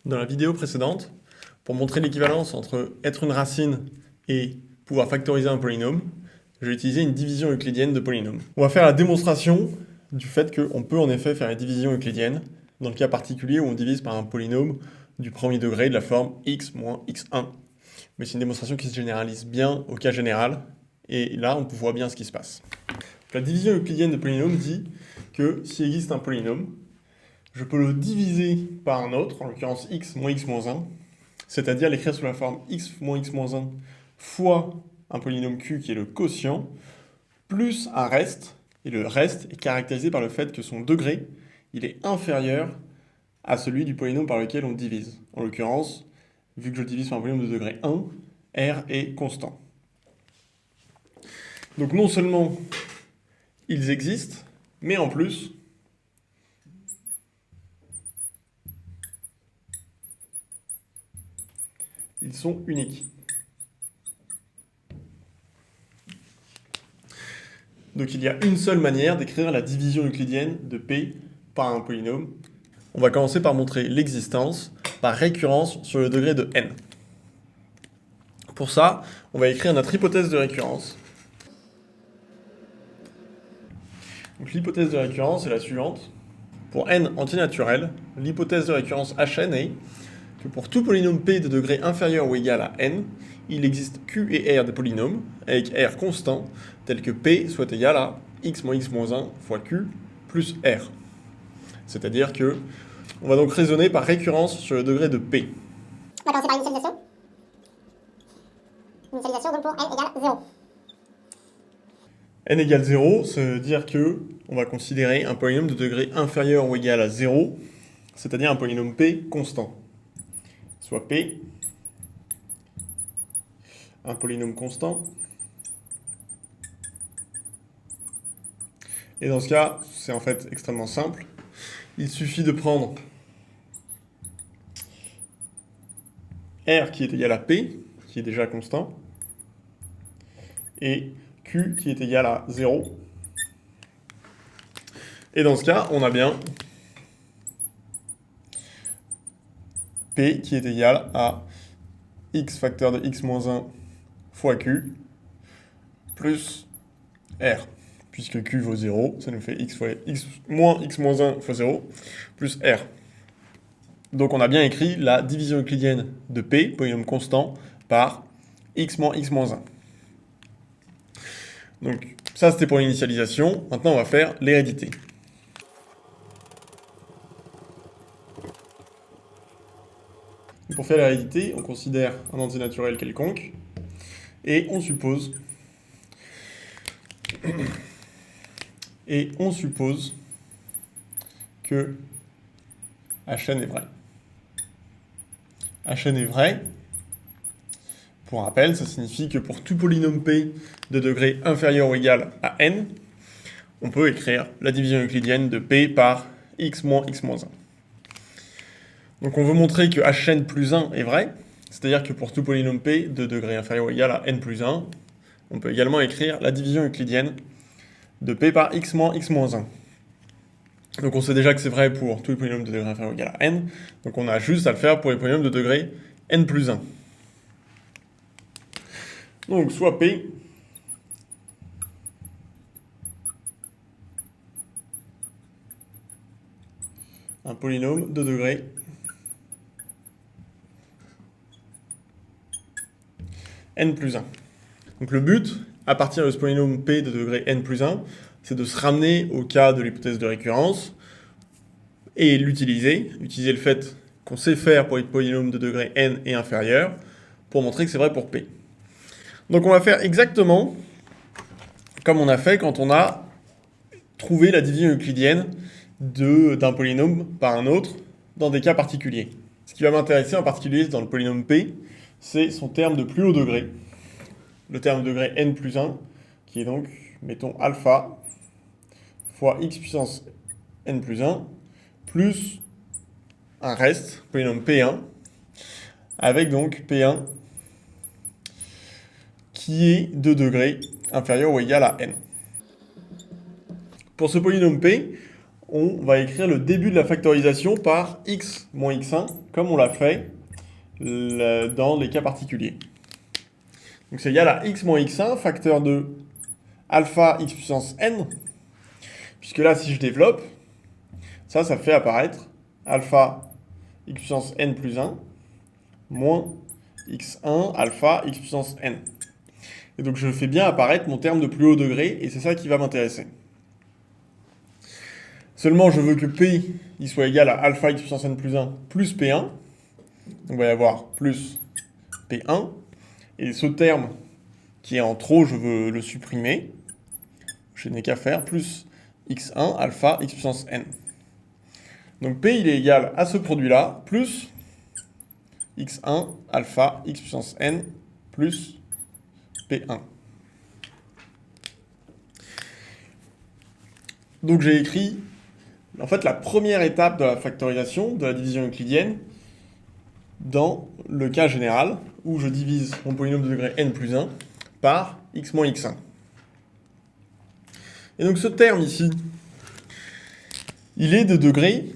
Dans la vidéo précédente, pour montrer l'équivalence entre être une racine et pouvoir factoriser un polynôme, j'ai utilisé une division euclidienne de polynômes. On va faire la démonstration du fait qu'on peut en effet faire une division euclidienne dans le cas particulier où on divise par un polynôme du premier degré de la forme x moins x1. Mais c'est une démonstration qui se généralise bien au cas général, et là on voit bien ce qui se passe. La division euclidienne de polynômes dit que s'il existe un polynôme, je peux le diviser par un autre, en l'occurrence x moins x moins 1, c'est-à-dire l'écrire sous la forme x moins x moins 1 fois un polynôme q qui est le quotient, plus un reste, et le reste est caractérisé par le fait que son degré, il est inférieur à celui du polynôme par lequel on divise. En l'occurrence, vu que je divise par un polynôme de degré 1, r est constant. Donc non seulement ils existent, mais en plus, ils sont uniques. Donc il y a une seule manière d'écrire la division euclidienne de P par un polynôme. On va commencer par montrer l'existence par récurrence sur le degré de n. Pour ça, on va écrire notre hypothèse de récurrence. Donc l'hypothèse de récurrence est la suivante. Pour n entier naturel, l'hypothèse de récurrence Hn est que pour tout polynôme P de degré inférieur ou égal à n, il existe Q et R de polynômes, avec R constant, tel que P soit égal à x moins x moins 1 fois Q plus R. C'est-à-dire que on va donc raisonner par récurrence sur le degré de P. On va commencer par initialisation. Initialisation donc pour n égale 0. n égale 0, ça veut dire que on va considérer un polynôme de degré inférieur ou égal à 0, c'est-à-dire un polynôme P constant. Soit P, un polynôme constant. Et dans ce cas, c'est en fait extrêmement simple. Il suffit de prendre R qui est égal à P, qui est déjà constant, et Q qui est égal à 0. Et dans ce cas, on a bien P qui est égal à x facteur de x moins 1 fois Q plus R. Puisque Q vaut 0, ça nous fait x fois x moins x moins 1 fois 0 plus R. Donc on a bien écrit la division euclidienne de P, polynôme constant, par x moins x moins 1. Donc ça c'était pour l'initialisation. Maintenant on va faire l'hérédité. Pour faire l'hérédité, on considère un entier naturel quelconque et on suppose que Hn est vrai. Hn est vrai. Pour rappel, ça signifie que pour tout polynôme P de degré inférieur ou égal à n, on peut écrire la division euclidienne de P par x moins x moins 1. Donc on veut montrer que Hn plus 1 est vrai, c'est-à-dire que pour tout polynôme P de degré inférieur ou égal à n plus 1, on peut également écrire la division euclidienne de P par x moins x moins 1. Donc on sait déjà que c'est vrai pour tous les polynômes de degré inférieur ou égal à n, donc on a juste à le faire pour les polynômes de degré n plus 1. Donc soit P un polynôme de degré n plus 1. Donc le but, à partir de ce polynôme P de degré n plus 1, c'est de se ramener au cas de l'hypothèse de récurrence et utiliser le fait qu'on sait faire pour les polynômes de degré n et inférieur pour montrer que c'est vrai pour P. Donc on va faire exactement comme on a fait quand on a trouvé la division euclidienne d'un polynôme par un autre dans des cas particuliers. Ce qui va m'intéresser en particulier dans le polynôme P, c'est son terme de plus haut degré, le terme de degré n plus 1, qui est donc, mettons, alpha fois x puissance n plus 1, plus un reste, polynôme P1, avec donc P1 qui est de degré inférieur ou égal à n. Pour ce polynôme P, on va écrire le début de la factorisation par x moins x1, comme on l'a fait dans les cas particuliers. Donc c'est égal à x moins x1, facteur de alpha x puissance n, puisque là, si je développe, ça fait apparaître alpha x puissance n plus 1 moins x1 alpha x puissance n. Et donc je fais bien apparaître mon terme de plus haut degré, et c'est ça qui va m'intéresser. Seulement, je veux que P il soit égal à alpha x puissance n plus 1 plus P1. Donc il va y avoir plus P1. Et ce terme qui est en trop, je veux le supprimer. Je n'ai qu'à faire plus x1 alpha x puissance n. Donc P il est égal à ce produit-là, plus x1 alpha x puissance n plus P1. Donc j'ai écrit en fait la première étape de la factorisation, de la division euclidienne, dans le cas général, où je divise mon polynôme de degré n plus 1 par x moins x1. Et donc ce terme ici, il est de degré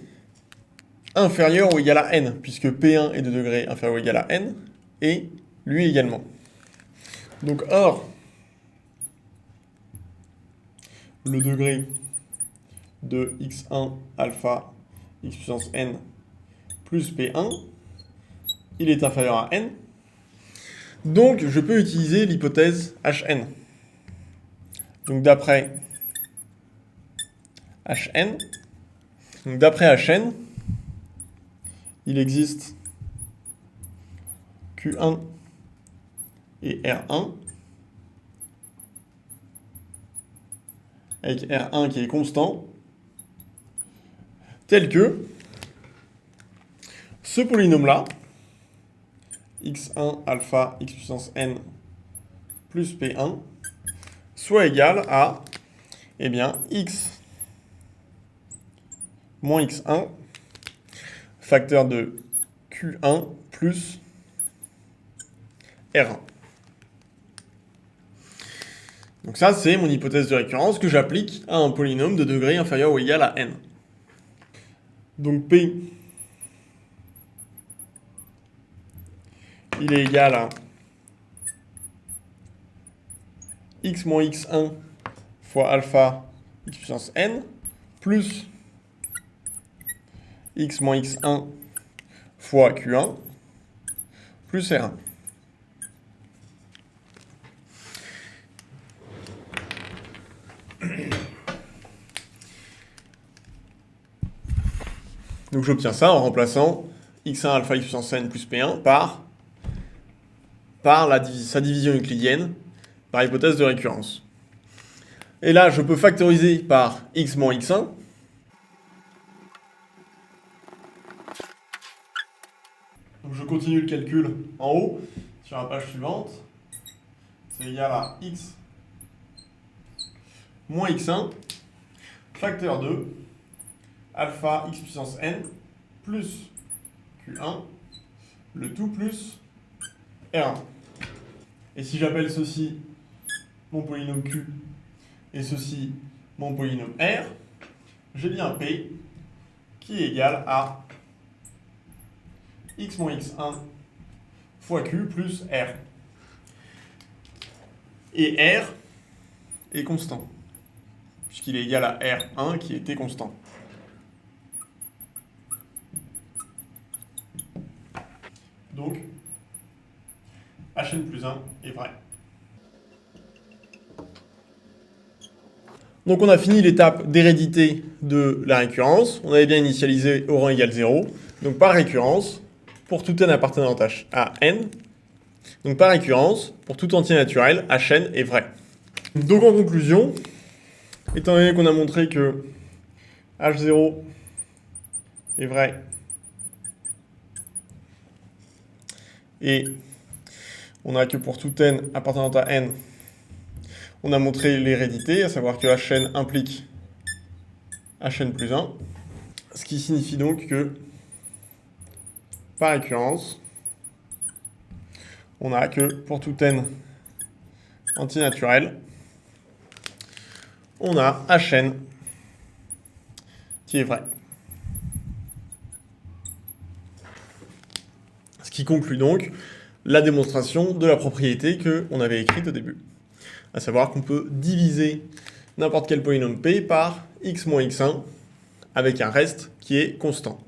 inférieur ou égal à n, puisque P1 est de degré inférieur ou égal à n, et lui également. Donc or, le degré de x1 alpha x puissance n plus P1, il est inférieur à n. Donc je peux utiliser l'hypothèse Hn. Donc d'après Hn, il existe Q1 et R1, avec R1 qui est constant, tel que ce polynôme-là, x1 alpha x puissance n plus P1, soit égal à, eh bien, x moins x1, facteur de Q1 plus R1. Donc ça, c'est mon hypothèse de récurrence que j'applique à un polynôme de degré inférieur ou égal à n. Donc P, il est égal à x moins x1 fois alpha x puissance n plus x moins x1 fois Q1 plus R1. Donc j'obtiens ça en remplaçant x1 alpha x puissance n plus P1 par sa division euclidienne, par hypothèse de récurrence. Et là, je peux factoriser par x moins x1. Donc je continue le calcul en haut, sur la page suivante. C'est égal à x moins x1, facteur de alpha x puissance n plus Q1, le tout plus R1. Et si j'appelle ceci mon polynôme Q et ceci mon polynôme R, j'ai bien P qui est égal à x moins x1 fois Q plus R. Et R est constant, puisqu'il est égal à R1 qui était constant. Donc, Hn plus 1 est vrai. Donc on a fini l'étape d'hérédité de la récurrence. On avait bien initialisé au rang égal 0. Donc par récurrence, pour tout n appartenant à n, donc par récurrence, pour tout entier naturel, Hn est vrai. Donc en conclusion, étant donné qu'on a montré que H0 est vrai, et on a que pour tout n appartenant à n, on a montré l'hérédité, à savoir que Hn implique Hn plus 1, ce qui signifie donc que, par récurrence, on a que pour tout n antinaturel, on a Hn qui est vrai. Ce qui conclut donc la démonstration de la propriété qu'on avait écrite au début. À savoir qu'on peut diviser n'importe quel polynôme p par x moins x1 avec un reste qui est constant.